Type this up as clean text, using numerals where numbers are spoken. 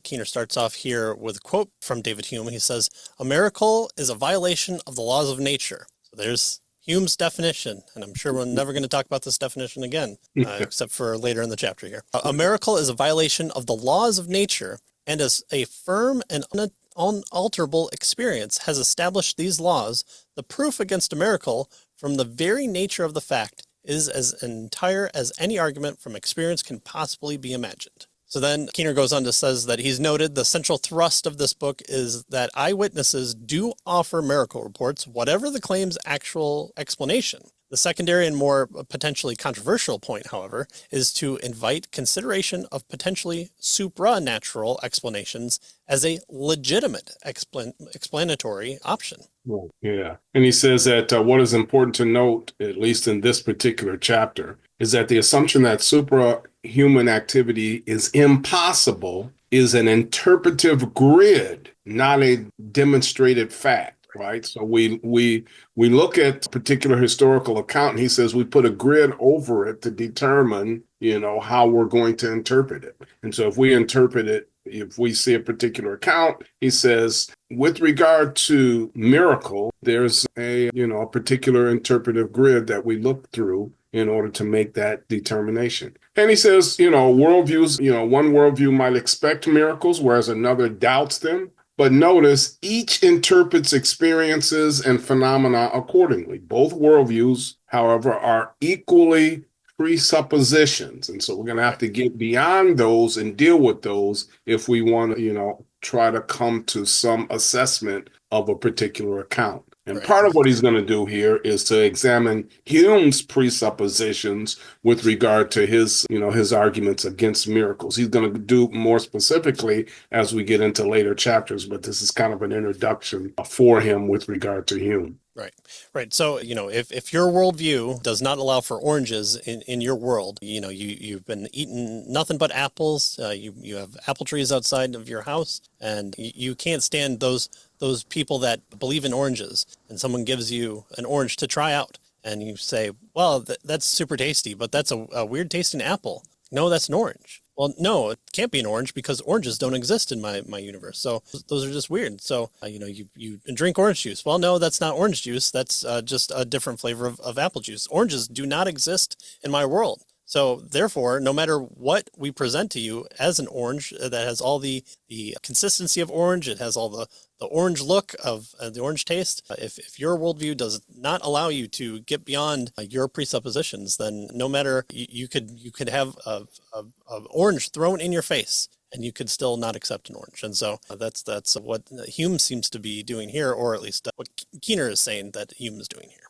Keener starts off here with a quote from David Hume. He says, "A miracle is a violation of the laws of nature." So there's Hume's definition, and I'm sure we're never going to talk about this definition again, except for later in the chapter here. A miracle is a violation of the laws of nature, and as a firm and unalterable experience has established these laws, the proof against a miracle from the very nature of the fact is as entire as any argument from experience can possibly be imagined. So then Keener goes on to says that he's noted the central thrust of this book is that eyewitnesses do offer miracle reports, whatever the claim's actual explanation. The secondary and more potentially controversial point, however, is to invite consideration of potentially supranatural explanations as a legitimate explanatory option. Well, yeah. And he says that what is important to note, at least in this particular chapter, is that the assumption that suprahuman activity is impossible is an interpretive grid, not a demonstrated fact. Right. So we look at a particular historical account, and he says we put a grid over it to determine, how we're going to interpret it. And so if we interpret it, if we see a particular account, he says, with regard to miracle, there's a particular interpretive grid that we look through in order to make that determination. And he says, worldviews, one worldview might expect miracles, whereas another doubts them. But notice each interprets experiences and phenomena accordingly. Both worldviews, however, are equally presuppositions. And so we're going to have to get beyond those and deal with those if we want to, try to come to some assessment of a particular account. And part of what he's going to do here is to examine Hume's presuppositions with regard to his arguments against miracles. He's going to do more specifically as we get into later chapters, but this is kind of an introduction for him with regard to Hume. Right. So, if your worldview does not allow for oranges in your world, you've been eating nothing but apples, you have apple trees outside of your house, and you can't stand those people that believe in oranges, and someone gives you an orange to try out, and you say, well, that's super tasty, but that's a weird tasting apple. No, that's an orange. Well, no, it can't be an orange because oranges don't exist in my universe. So those are just weird. So, you drink orange juice. Well, no, that's not orange juice. That's just a different flavor of apple juice. Oranges do not exist in my world. So therefore, no matter what we present to you as an orange that has all the consistency of orange, it has all the orange look of the orange taste. If your worldview does not allow you to get beyond your presuppositions, then no matter you could have a orange thrown in your face, and you could still not accept an orange. And so that's what Hume seems to be doing here, or at least what Keener is saying that Hume is doing here.